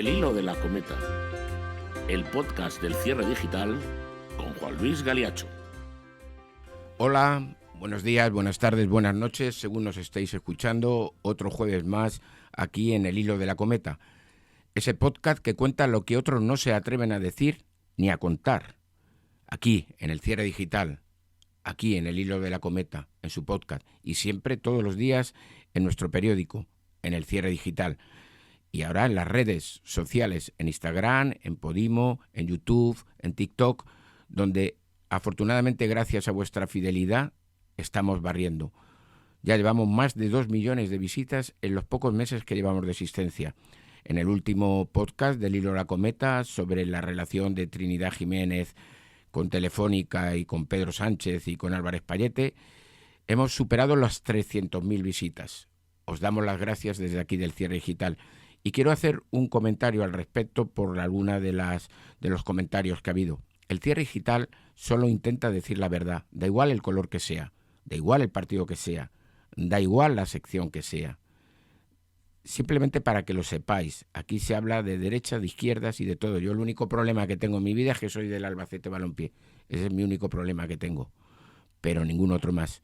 El hilo de la cometa, el podcast del cierre digital con Juan Luis Galiacho. Hola, buenos días, buenas tardes, buenas noches, según nos estéis escuchando, otro jueves más aquí en El hilo de la cometa. Ese podcast que cuenta lo que otros no se atreven a decir ni a contar. Aquí, en el cierre digital, aquí en El hilo de la cometa, en su podcast, y siempre todos los días en nuestro periódico, en el cierre digital. Y ahora en las redes sociales, en Instagram, en Podimo, en YouTube, en TikTok, donde afortunadamente gracias a vuestra fidelidad estamos barriendo. Ya llevamos más de 2 millones de visitas en los pocos meses que llevamos de existencia. En el último podcast del hilo de la cometa sobre la relación de Trinidad Jiménez con Telefónica y con Pedro Sánchez y con Álvarez Pallete, hemos superado las 300.000 visitas. Os damos las gracias desde aquí del cierre digital. Y quiero hacer un comentario al respecto por alguna de los comentarios que ha habido. El cierre digital solo intenta decir la verdad, da igual el color que sea, da igual el partido que sea, da igual la sección que sea. Simplemente para que lo sepáis, aquí se habla de derechas, de izquierdas y de todo. Yo el único problema que tengo en mi vida es que soy del Albacete Balompié. Ese es mi único problema que tengo, pero ningún otro más.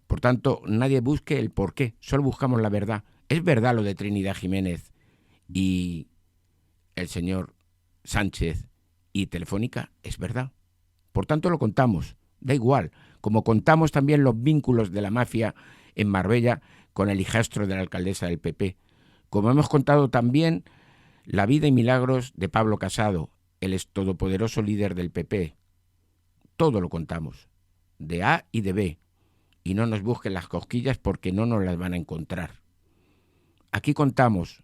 Por tanto, nadie busque el porqué, solo buscamos la verdad. ¿Es verdad lo de Trinidad Jiménez y el señor Sánchez y Telefónica? Es verdad. Por tanto, lo contamos. Da igual. Como contamos también los vínculos de la mafia en Marbella con el hijastro de la alcaldesa del PP. Como hemos contado también la vida y milagros de Pablo Casado, el todopoderoso líder del PP. Todo lo contamos. De A y de B. Y no nos busquen las cosquillas porque no nos las van a encontrar. Aquí contamos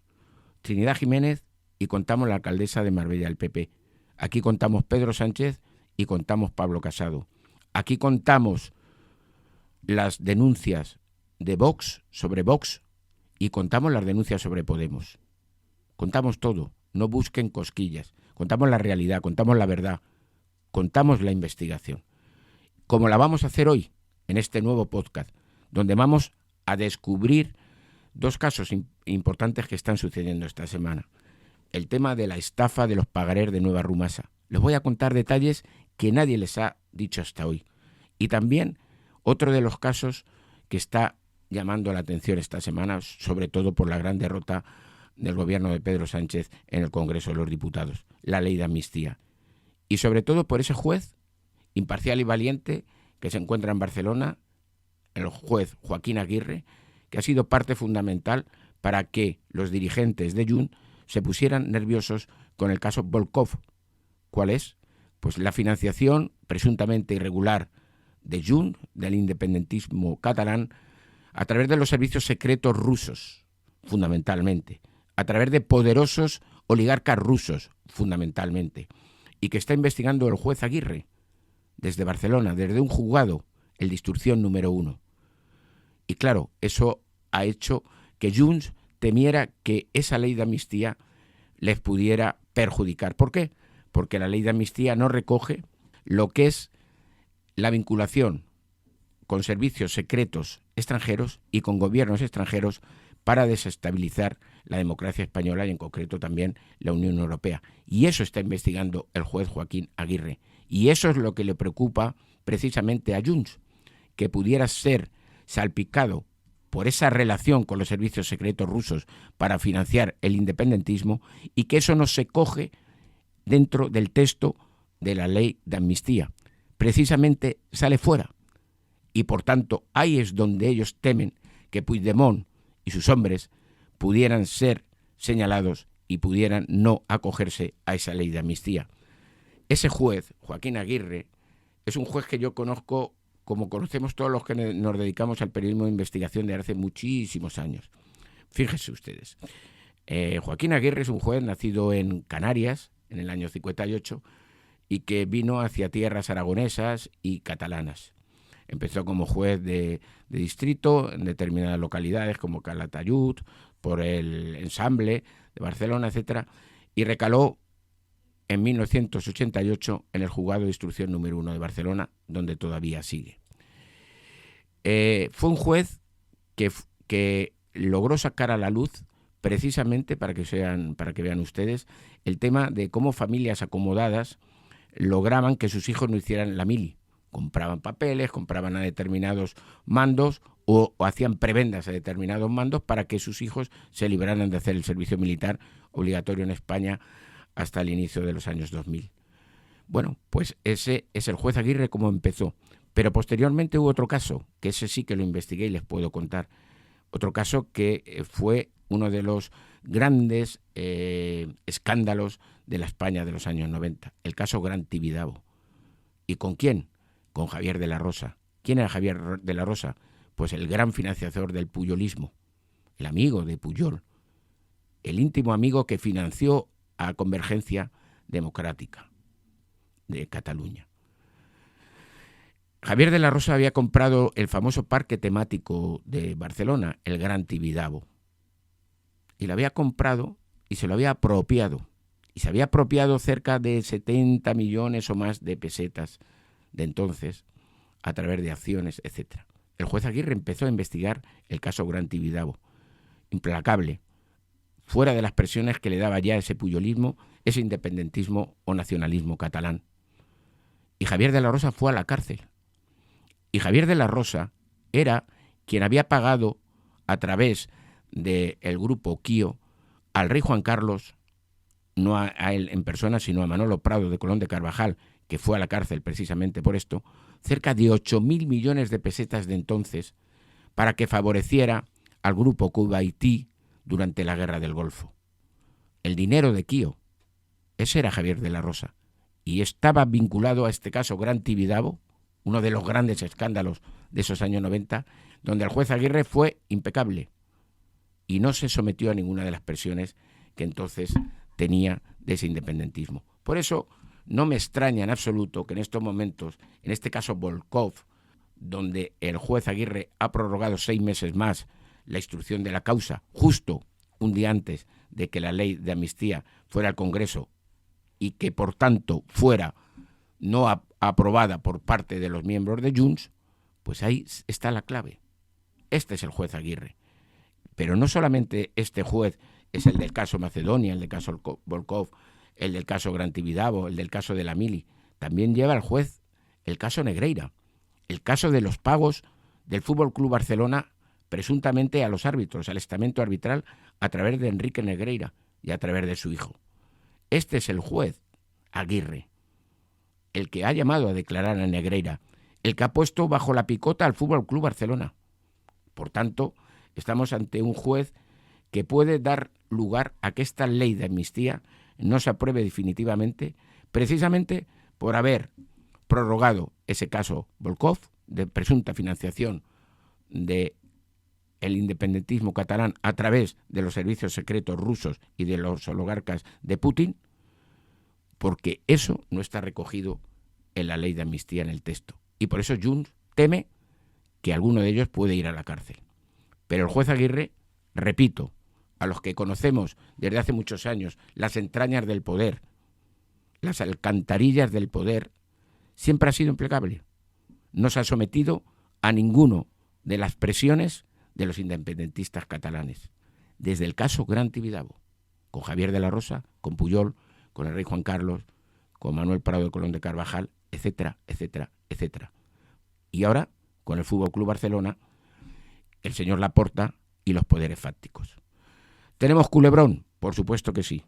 Trinidad Jiménez y contamos la alcaldesa de Marbella del PP. Aquí contamos Pedro Sánchez y contamos Pablo Casado. Aquí contamos las denuncias de Vox sobre Vox y contamos las denuncias sobre Podemos. Contamos todo, no busquen cosquillas. Contamos la realidad, contamos la verdad, contamos la investigación. Como la vamos a hacer hoy en este nuevo podcast, donde vamos a descubrir dos casos importantes que están sucediendo esta semana. El tema de la estafa de los pagarés de Nueva Rumasa. Les voy a contar detalles que nadie les ha dicho hasta hoy. Y también otro de los casos que está llamando la atención esta semana, sobre todo por la gran derrota del gobierno de Pedro Sánchez en el Congreso de los Diputados, la ley de amnistía. Y sobre todo por ese juez imparcial y valiente que se encuentra en Barcelona, el juez Joaquín Aguirre, que ha sido parte fundamental para que los dirigentes de Junts se pusieran nerviosos con el caso Volkov. ¿Cuál es? Pues la financiación presuntamente irregular de Junts, del independentismo catalán, a través de los servicios secretos rusos, fundamentalmente, a través de poderosos oligarcas rusos, fundamentalmente, y que está investigando el juez Aguirre desde Barcelona, desde un juzgado, el de instrucción número 1. Y claro, eso ha hecho que Junts temiera que esa ley de amnistía les pudiera perjudicar. ¿Por qué? Porque la ley de amnistía no recoge lo que es la vinculación con servicios secretos extranjeros y con gobiernos extranjeros para desestabilizar la democracia española y en concreto también la Unión Europea. Y eso está investigando el juez Joaquín Aguirre. Y eso es lo que le preocupa precisamente a Junts, que pudiera ser salpicado por esa relación con los servicios secretos rusos para financiar el independentismo y que eso no se coge dentro del texto de la ley de amnistía. Precisamente sale fuera. Y por tanto, ahí es donde ellos temen que Puigdemont y sus hombres pudieran ser señalados y pudieran no acogerse a esa ley de amnistía. Ese juez, Joaquín Aguirre, es un juez que yo conozco como conocemos todos los que nos dedicamos al periodismo de investigación de hace muchísimos años. Fíjense ustedes. Joaquín Aguirre es un juez nacido en Canarias en el año 58 y que vino hacia tierras aragonesas y catalanas. Empezó como juez de distrito en determinadas localidades como Calatayud, por el Ensamble de Barcelona, etcétera, y recaló en 1988 en el juzgado de instrucción número 1 de Barcelona, donde todavía sigue. Fue un juez que logró sacar a la luz precisamente para que vean ustedes el tema de cómo familias acomodadas lograban que sus hijos no hicieran la mili. Compraban papeles, compraban a determinados mandos o hacían prebendas a determinados mandos para que sus hijos se libraran de hacer el servicio militar obligatorio en España hasta el inicio de los años 2000. Bueno, pues ese es el juez Aguirre como empezó. Pero posteriormente hubo otro caso, que ese sí que lo investigué y les puedo contar. Otro caso que fue uno de los grandes escándalos de la España de los años 90, el caso Gran Tibidabo. ¿Y con quién? Con Javier de la Rosa. ¿Quién era Javier de la Rosa? Pues el gran financiador del puyolismo, el amigo de Pujol, el íntimo amigo que financió a Convergencia Democrática de Cataluña. Javier de la Rosa había comprado el famoso parque temático de Barcelona, el Gran Tibidabo, y lo había comprado y se lo había apropiado. Y se había apropiado cerca de 70 millones o más de pesetas de entonces, a través de acciones, etc. El juez Aguirre empezó a investigar el caso Gran Tibidabo, implacable, fuera de las presiones que le daba ya ese puyolismo, ese independentismo o nacionalismo catalán. Y Javier de la Rosa fue a la cárcel. Y Javier de la Rosa era quien había pagado a través del grupo Quío al rey Juan Carlos, no a él en persona, sino a Manolo Prado de Colón de Carvajal, que fue a la cárcel precisamente por esto, cerca de 8.000 millones de pesetas de entonces para que favoreciera al grupo Kuwaití durante la Guerra del Golfo. El dinero de Quío, ese era Javier de la Rosa, y estaba vinculado a este caso Gran Tibidabo, uno de los grandes escándalos de esos años 90, donde el juez Aguirre fue impecable y no se sometió a ninguna de las presiones que entonces tenía de ese independentismo. Por eso no me extraña en absoluto que en estos momentos, en este caso Volkov, donde el juez Aguirre ha prorrogado 6 meses más la instrucción de la causa, justo un día antes de que la ley de amnistía fuera al Congreso y que por tanto fuera no aprobada por parte de los miembros de Junts, pues ahí está la clave. Este es el juez Aguirre. Pero no solamente este juez es el del caso Macedonia, el del caso Volkov, el del caso Gran Tibidabo, el del caso de la Mili. También lleva el juez el caso Negreira, el caso de los pagos del Fútbol Club Barcelona presuntamente a los árbitros, al estamento arbitral, a través de Enrique Negreira y a través de su hijo. Este es el juez Aguirre, el que ha llamado a declarar a Negreira, el que ha puesto bajo la picota al Fútbol Club Barcelona. Por tanto, estamos ante un juez que puede dar lugar a que esta ley de amnistía no se apruebe definitivamente, precisamente por haber prorrogado ese caso Volkov de presunta financiación del independentismo catalán a través de los servicios secretos rusos y de los oligarcas de Putin, porque eso no está recogido en la ley de amnistía en el texto. Y por eso Junts teme que alguno de ellos puede ir a la cárcel. Pero el juez Aguirre, repito, a los que conocemos desde hace muchos años las entrañas del poder, las alcantarillas del poder, siempre ha sido implacable. No se ha sometido a ninguno de las presiones de los independentistas catalanes. Desde el caso Gran Tibidabo, con Javier de la Rosa, con Pujol, con el rey Juan Carlos, con Manuel Prado de Colón de Carvajal, etcétera, etcétera, etcétera. Y ahora, con el Fútbol Club Barcelona, el señor Laporta y los poderes fácticos. ¿Tenemos culebrón? Por supuesto que sí,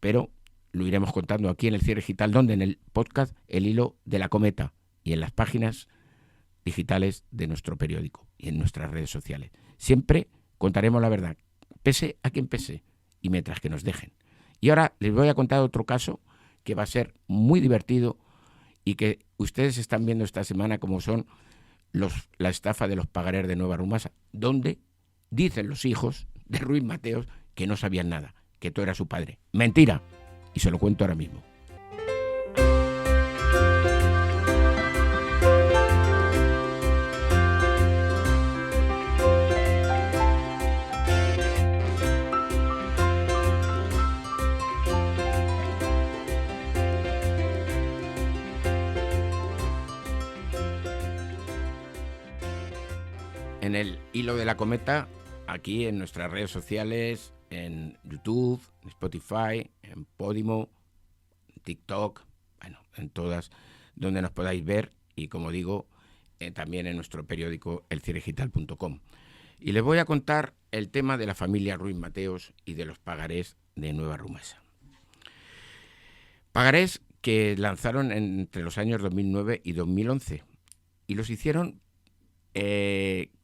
pero lo iremos contando aquí en el Cierre Digital, donde en el podcast El Hilo de la Cometa y en las páginas digitales de nuestro periódico y en nuestras redes sociales. Siempre contaremos la verdad, pese a quien pese y mientras que nos dejen. Y ahora les voy a contar otro caso que va a ser muy divertido y que ustedes están viendo esta semana, como son la estafa de los pagarés de Nueva Rumasa, donde dicen los hijos de Ruiz Mateos que no sabían nada, que todo era su padre. Mentira. Y se lo cuento ahora mismo. En el Hilo de la Cometa, aquí en nuestras redes sociales, en YouTube, en Spotify, en Podimo, en TikTok, bueno, en todas donde nos podáis ver y, como digo, también en nuestro periódico elcierredigital.com. Y les voy a contar el tema de la familia Ruiz Mateos y de los pagarés de Nueva Rumasa. Pagarés que lanzaron entre los años 2009 y 2011 y los hicieron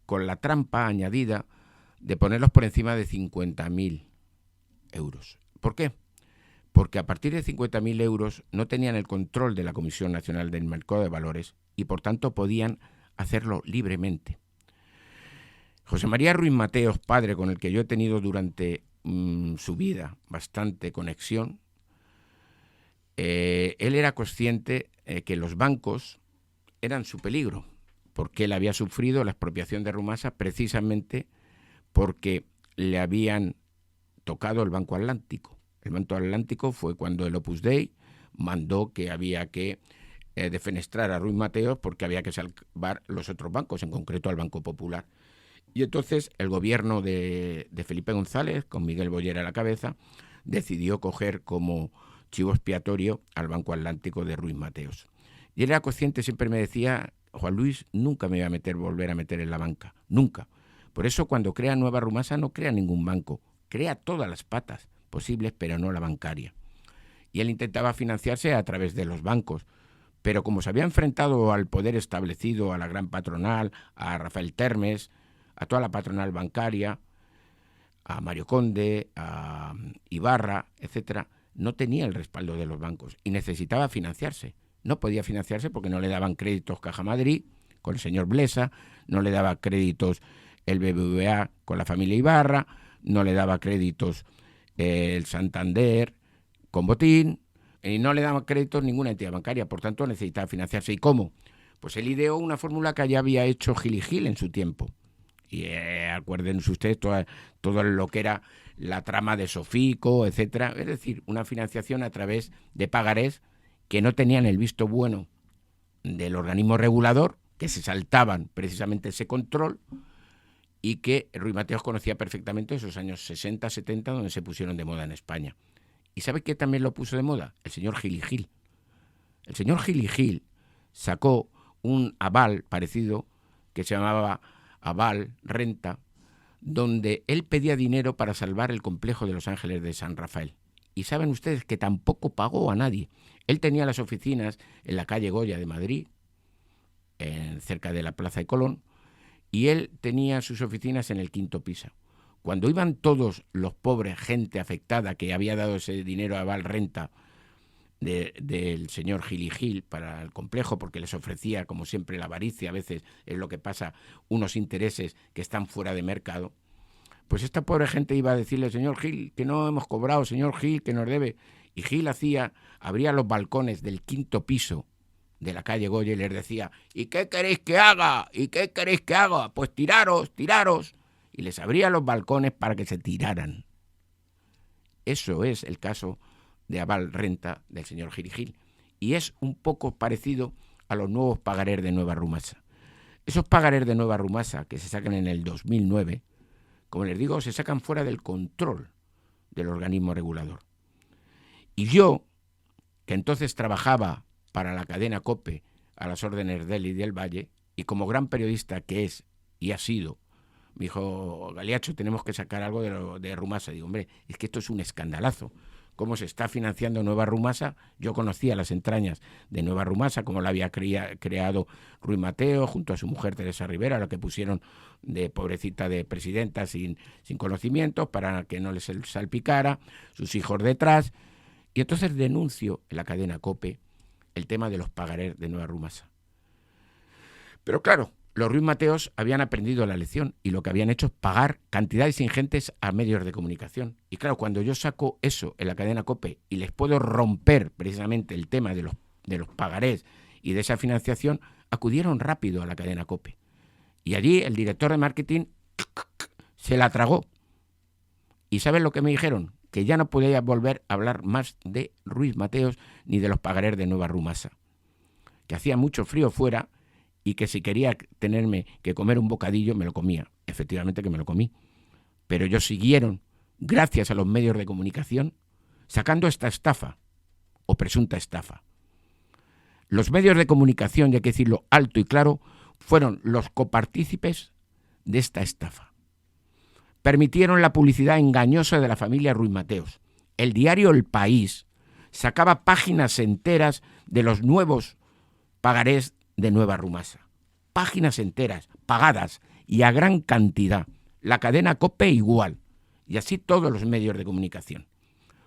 con la trampa añadida de ponerlos por encima de 50.000 euros. ¿Por qué? Porque a partir de 50.000 euros no tenían el control de la Comisión Nacional del Mercado de Valores y por tanto podían hacerlo libremente. José María Ruiz Mateos, padre con el que yo he tenido durante su vida bastante conexión, él era consciente que los bancos eran su peligro, porque él había sufrido la expropiación de Rumasa precisamente porque le habían tocado el Banco Atlántico. El Banco Atlántico fue cuando el Opus Dei mandó que había que defenestrar a Ruiz Mateos porque había que salvar los otros bancos, en concreto al Banco Popular. Y entonces el gobierno de Felipe González, con Miguel Boyer a la cabeza, decidió coger como chivo expiatorio al Banco Atlántico de Ruiz Mateos. Y él era consciente, siempre me decía, Juan Luis, nunca me voy a volver a meter en la banca, nunca. Por eso cuando crea Nueva Rumasa no crea ningún banco, crea todas las patas posibles, pero no la bancaria. Y él intentaba financiarse a través de los bancos, pero como se había enfrentado al poder establecido, a la gran patronal, a Rafael Termes, a toda la patronal bancaria, a Mario Conde, a Ibarra, etcétera, no tenía el respaldo de los bancos y necesitaba financiarse. No podía financiarse porque no le daban créditos Caja Madrid con el señor Blesa, no le daba créditos el BBVA con la familia Ibarra, no le daba créditos el Santander con Botín, y no le daba créditos ninguna entidad bancaria, por tanto necesitaba financiarse. ¿Y cómo? Pues él ideó una fórmula que ya había hecho Gil y Gil en su tiempo. Y acuérdense ustedes todo lo que era la trama de Sofico, etcétera, es decir, una financiación a través de pagarés que no tenían el visto bueno del organismo regulador, que se saltaban precisamente ese control y que Ruiz Mateos conocía perfectamente esos años 60, 70, donde se pusieron de moda en España. ¿Y sabe qué también lo puso de moda? El señor Gil y Gil. El señor Gil y Gil sacó un aval parecido que se llamaba Aval Renta, donde él pedía dinero para salvar el complejo de Los Ángeles de San Rafael. Y saben ustedes que tampoco pagó a nadie. Él tenía las oficinas en la calle Goya de Madrid, cerca de la Plaza de Colón, y él tenía sus oficinas en el 5º piso. Cuando iban todos los pobres, gente afectada que había dado ese dinero a Aval Renta del señor Gil y Gil para el complejo, porque les ofrecía, como siempre, la avaricia, a veces es lo que pasa, unos intereses que están fuera de mercado, pues esta pobre gente iba a decirle, señor Gil, que no hemos cobrado, señor Gil, que nos debe. Y Gil abría los balcones del 5º piso de la calle Goya y les decía, ¿y qué queréis que haga? ¿Y qué queréis que haga? Pues tiraros. Y les abría los balcones para que se tiraran. Eso es el caso de Aval Renta del señor Gil y Gil. Y es un poco parecido a los nuevos pagarés de Nueva Rumasa. Esos pagarés de Nueva Rumasa que se sacan en el 2009, como les digo, se sacan fuera del control del organismo regulador. Y yo, que entonces trabajaba para la cadena COPE a las órdenes de él y del Valle, y como gran periodista que es y ha sido, me dijo, Galiacho, tenemos que sacar algo de Rumasa. Digo, hombre, es que esto es un escandalazo. ¿Cómo se está financiando Nueva Rumasa? Yo conocía las entrañas de Nueva Rumasa, como la había creado Ruiz Mateos junto a su mujer Teresa Rivera, la que pusieron de pobrecita de presidenta sin conocimientos para que no les salpicara, sus hijos detrás. Y entonces denuncio en la cadena COPE el tema de los pagarés de Nueva Rumasa. Pero claro, los Ruiz Mateos habían aprendido la lección y lo que habían hecho es pagar cantidades ingentes a medios de comunicación. Y claro, cuando yo saco eso en la cadena COPE y les puedo romper precisamente el tema de los pagarés y de esa financiación, acudieron rápido a la cadena COPE. Y allí el director de marketing se la tragó. ¿Y saben lo que me dijeron? Que ya no podía volver a hablar más de Ruiz Mateos ni de los pagarés de Nueva Rumasa. Que hacía mucho frío fuera y que si quería tenerme que comer un bocadillo, me lo comía. Efectivamente que me lo comí. Pero ellos siguieron gracias a los medios de comunicación, sacando esta estafa o presunta estafa. Los medios de comunicación, y hay que decirlo alto y claro, fueron los copartícipes de esta estafa. Permitieron la publicidad engañosa de la familia Ruiz Mateos. El diario El País sacaba páginas enteras de los nuevos pagarés de Nueva Rumasa. Páginas enteras, pagadas y a gran cantidad. La cadena COPE igual. Y así todos los medios de comunicación.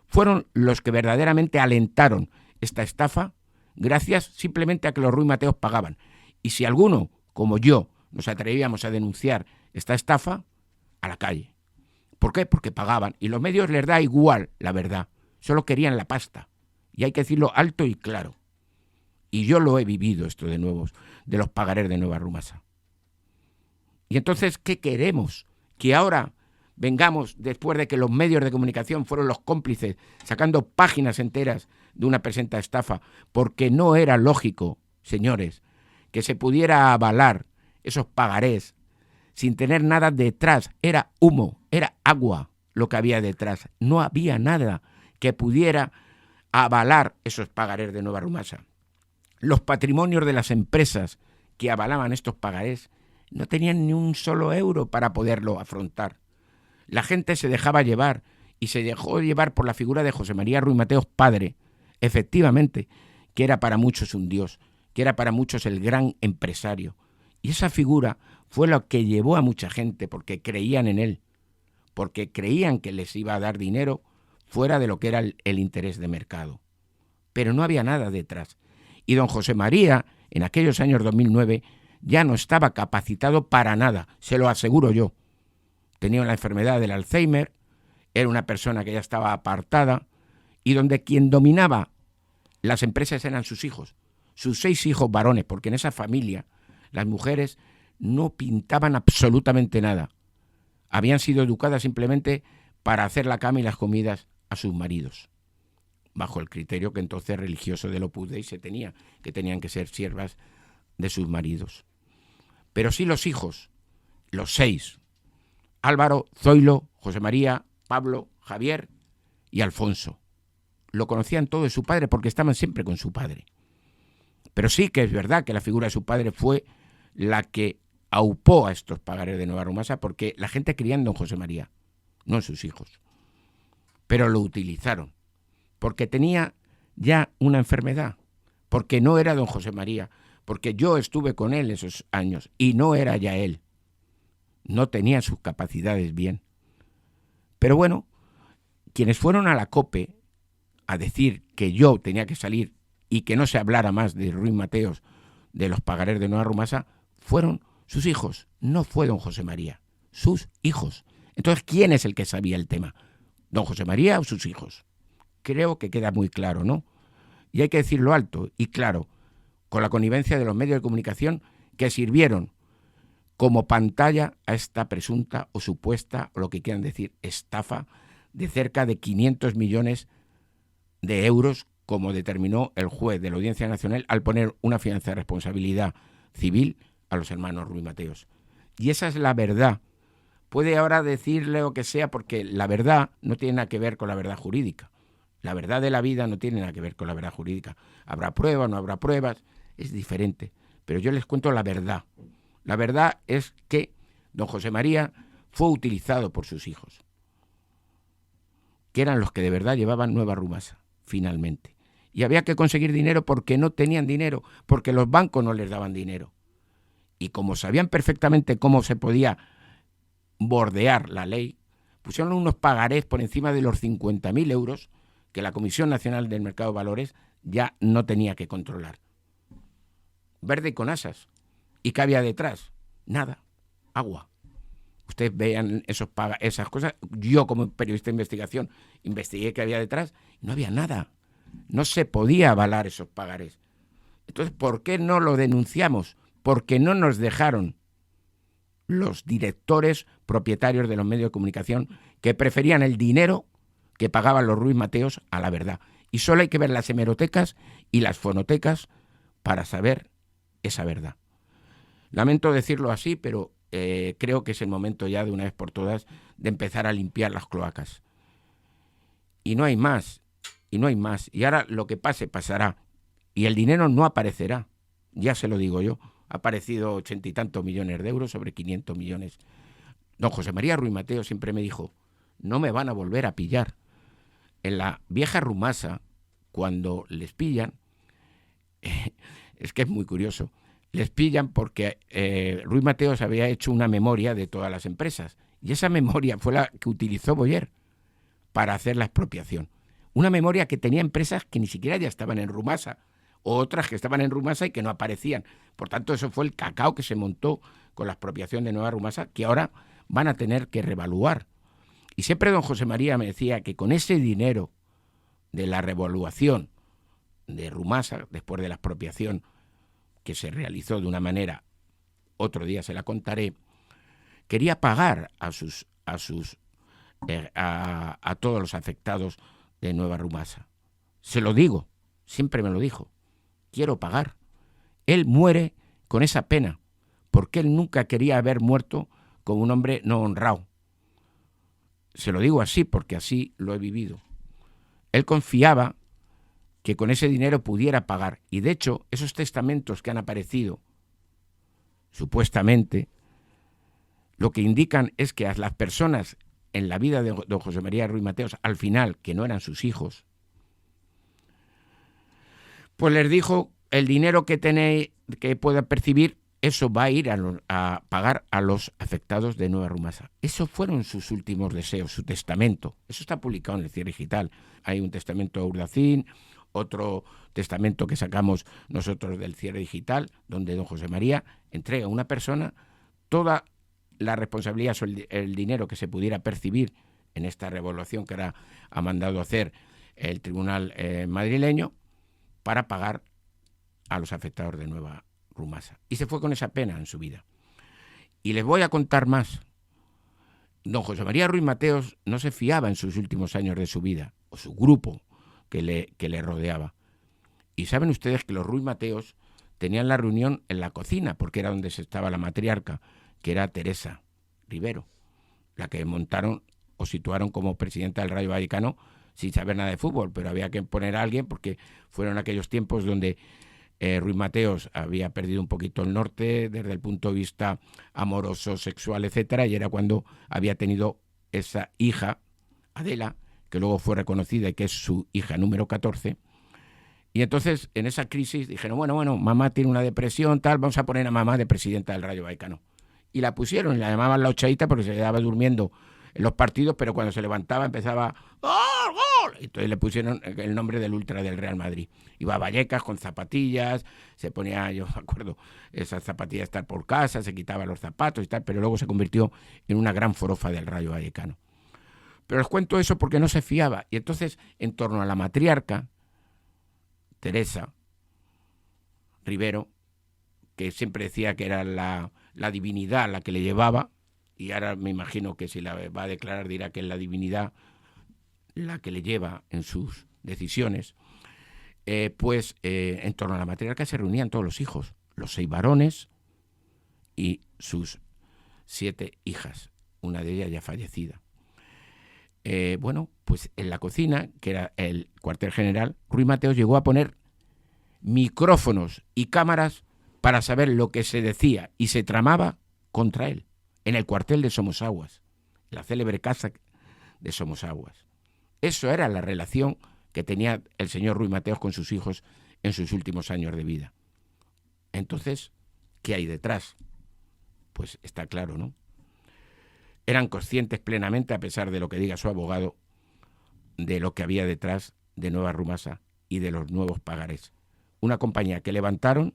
Fueron los que verdaderamente alentaron esta estafa gracias simplemente a que los Ruiz Mateos pagaban. Y si alguno, como yo, nos atrevíamos a denunciar esta estafa, a la calle. ¿Por qué? Porque pagaban. Y los medios les da igual la verdad. Solo querían la pasta. Y hay que decirlo alto y claro. Y yo lo he vivido esto de nuevos, de los pagarés de Nueva Rumasa. Y entonces, ¿qué queremos? Que ahora vengamos, después de que los medios de comunicación fueron los cómplices, sacando páginas enteras de una presunta estafa, porque no era lógico, señores, que se pudiera avalar esos pagarés sin tener nada detrás. Era humo, era agua lo que había detrás. No había nada que pudiera avalar esos pagarés de Nueva Rumasa. Los patrimonios de las empresas que avalaban estos pagarés no tenían ni un solo euro para poderlo afrontar. La gente se dejaba llevar y se dejó llevar por la figura de José María Ruiz Mateos padre, efectivamente, que era para muchos un dios, que era para muchos el gran empresario. Y esa figura fue lo que llevó a mucha gente, porque creían en él, porque creían que les iba a dar dinero fuera de lo que era el interés de mercado. Pero no había nada detrás. Y don José María, en aquellos años 2009, ya no estaba capacitado para nada, se lo aseguro yo. Tenía la enfermedad del Alzheimer, era una persona que ya estaba apartada, y donde quien dominaba las empresas eran sus hijos, sus 6 hijos varones, porque en esa familia las mujeres no pintaban absolutamente nada. Habían sido educadas simplemente para hacer la cama y las comidas a sus maridos, bajo el criterio que entonces religioso del Opus Dei se tenía, que tenían que ser siervas de sus maridos. Pero sí los hijos, los 6, Álvaro, Zoilo, José María, Pablo, Javier y Alfonso. Lo conocían todo de su padre porque estaban siempre con su padre. Pero sí que es verdad que la figura de su padre fue la que aupó a estos pagarés de Nueva Rumasa, porque la gente creía en don José María, no en sus hijos. Pero lo utilizaron, porque tenía ya una enfermedad, porque no era don José María, porque yo estuve con él esos años y no era ya él. No tenía sus capacidades bien. Pero bueno, quienes fueron a la COPE a decir que yo tenía que salir y que no se hablara más de Ruiz Mateos, de los pagarés de Nueva Rumasa, fueron sus hijos. No fue don José María, sus hijos. Entonces, ¿quién es el que sabía el tema? ¿Don José María o sus hijos? Creo que queda muy claro, ¿no? Y hay que decirlo alto y claro, con la connivencia de los medios de comunicación que sirvieron como pantalla a esta presunta o supuesta, o lo que quieran decir, estafa de cerca de 500 millones de euros, como determinó el juez de la Audiencia Nacional al poner una fianza de responsabilidad civil a los hermanos Ruiz Mateos. Y esa es la verdad. Puede ahora decirle lo que sea, porque la verdad no tiene nada que ver con la verdad jurídica. La verdad de la vida no tiene nada que ver con la verdad jurídica. Habrá pruebas, no habrá pruebas, es diferente. Pero yo les cuento la verdad. La verdad es que don José María fue utilizado por sus hijos, que eran los que de verdad llevaban Nueva Rumasa, finalmente. Y había que conseguir dinero porque no tenían dinero, porque los bancos no les daban dinero. Y como sabían perfectamente cómo se podía bordear la ley, pusieron unos pagarés por encima de los 50.000 euros que la Comisión Nacional del Mercado de Valores ya no tenía que controlar. Verde y con asas. ¿Y qué había detrás? Nada. Agua. Ustedes vean esas cosas. Yo, como periodista de investigación, investigué qué había detrás. No había nada. No se podía avalar esos pagarés. Entonces, ¿por qué no lo denunciamos? Porque no nos dejaron los directores propietarios de los medios de comunicación, que preferían el dinero que pagaban los Ruiz Mateos a la verdad. Y solo hay que ver las hemerotecas y las fonotecas para saber esa verdad. Lamento decirlo así, pero creo que es el momento ya de una vez por todas de empezar a limpiar las cloacas. Y no hay más, y ahora lo que pase, pasará, y el dinero no aparecerá, ya se lo digo yo, ha aparecido 80 y tantos millones de euros sobre 500 millones. Don José María Ruiz Mateos siempre me dijo, no me van a volver a pillar. En la vieja Rumasa, cuando les pillan, es que es muy curioso, les pillan porque Ruiz Mateos había hecho una memoria de todas las empresas, y esa memoria fue la que utilizó Boyer para hacer la expropiación. Una memoria que tenía empresas que ni siquiera ya estaban en Rumasa, o otras que estaban en Rumasa y que no aparecían. Por tanto, eso fue el cacao que se montó con la expropiación de Nueva Rumasa, que ahora van a tener que revaluar. Y siempre don José María me decía que con ese dinero de la revaluación de Rumasa, después de la expropiación que se realizó de una manera, otro día se la contaré, quería pagar a todos los afectados de Nueva Rumasa. Se lo digo, siempre me lo dijo, quiero pagar. Él muere con esa pena, porque él nunca quería haber muerto como un hombre no honrado. Se lo digo así, porque así lo he vivido. Él confiaba que con ese dinero pudiera pagar, y de hecho, esos testamentos que han aparecido, supuestamente, lo que indican es que a las personas en la vida de don José María Ruiz Mateos, al final, que no eran sus hijos, pues les dijo, el dinero que tenéis, que pueda percibir, eso va a ir a pagar a los afectados de Nueva Rumasa. Esos fueron sus últimos deseos, su testamento. Eso está publicado en el Cierre Digital. Hay un testamento de Urdacín, otro testamento que sacamos nosotros del Cierre Digital, donde don José María entrega a una persona toda la responsabilidad sobre el dinero que se pudiera percibir en esta revaluación que ahora ha mandado hacer el tribunal madrileño para pagar a los afectados de Nueva Rumasa. Y se fue con esa pena en su vida. Y les voy a contar más. Don José María Ruiz Mateos no se fiaba en sus últimos años de su vida, o su grupo que le rodeaba. Y saben ustedes que los Ruiz Mateos tenían la reunión en la cocina, porque era donde estaba la matriarca, que era Teresa Rivero, la que montaron o situaron como presidenta del Rayo Vallecano sin saber nada de fútbol, pero había que poner a alguien porque fueron aquellos tiempos donde Ruiz Mateos había perdido un poquito el norte desde el punto de vista amoroso, sexual, etcétera, y era cuando había tenido esa hija, Adela, que luego fue reconocida y que es su hija número 14. Y entonces, en esa crisis, dijeron, bueno, mamá tiene una depresión, tal, vamos a poner a mamá de presidenta del Rayo Vallecano. Y la pusieron, y la llamaban la Ochaíta porque se quedaba durmiendo en los partidos, pero cuando se levantaba empezaba ¡gol, gol! Y entonces le pusieron el nombre del ultra del Real Madrid. Iba a Vallecas con zapatillas, se ponía, yo me acuerdo, esas zapatillas estar por casa, se quitaba los zapatos y tal, pero luego se convirtió en una gran forofa del Rayo Vallecano. Pero les cuento eso porque no se fiaba. Y entonces, en torno a la matriarca, Teresa Rivero, que siempre decía que era la divinidad la que le llevaba, y ahora me imagino que si la va a declarar dirá que es la divinidad la que le lleva en sus decisiones, en torno a la matriarca se reunían todos los hijos, los 6 varones y sus 7 hijas, una de ellas ya fallecida. Pues en la cocina, que era el cuartel general, Ruiz Mateos llegó a poner micrófonos y cámaras para saber lo que se decía y se tramaba contra él, en el cuartel de Somosaguas, la célebre casa de Somosaguas. Eso era la relación que tenía el señor Ruiz Mateos con sus hijos en sus últimos años de vida. Entonces, ¿qué hay detrás? Pues está claro, ¿no? Eran conscientes plenamente, a pesar de lo que diga su abogado, de lo que había detrás de Nueva Rumasa y de los nuevos pagarés. Una compañía que levantaron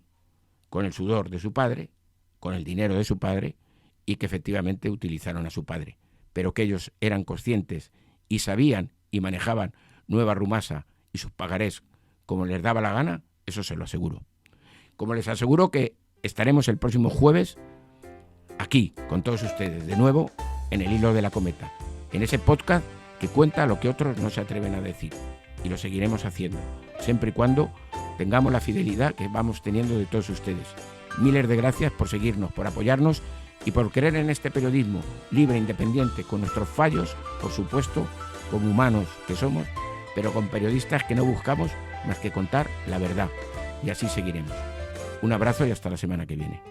con el sudor de su padre, con el dinero de su padre, y que efectivamente utilizaron a su padre. Pero que ellos eran conscientes y sabían y manejaban Nueva Rumasa y sus pagarés como les daba la gana, eso se lo aseguro. Como les aseguro que estaremos el próximo jueves aquí con todos ustedes, de nuevo, en el hilo de la cometa, en ese podcast que cuenta lo que otros no se atreven a decir. Y lo seguiremos haciendo, siempre y cuando tengamos la fidelidad que vamos teniendo de todos ustedes. Miles de gracias por seguirnos, por apoyarnos y por creer en este periodismo libre e independiente, con nuestros fallos, por supuesto, como humanos que somos, pero con periodistas que no buscamos más que contar la verdad. Y así seguiremos. Un abrazo y hasta la semana que viene.